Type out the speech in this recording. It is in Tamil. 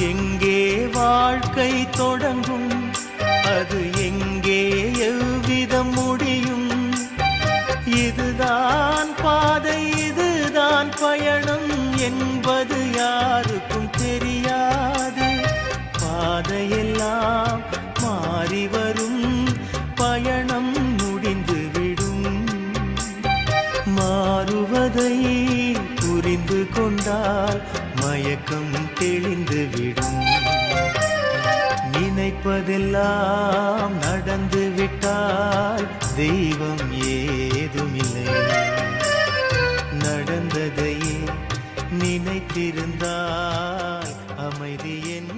எங்கே வாழ்க்கை தொடங்கும், அது எங்கே எவ்விதம் முடியும்? இதுதான் பாதை, இதுதான் பயணம் என்பது யாருக்கும் தெரியாது. பாதையெல்லாம் மாறி வரும், பயணம் முடிந்துவிடும். மாறுவதை புரிந்து கொண்டால் மயக்கம் தெளிந்துவிடும். நினைப்பதெல்லாம் நடந்து விட்டால் தெய்வம் ஏதுமில்லை. நடந்ததையே நினைத்திருந்தால் அமைதி என்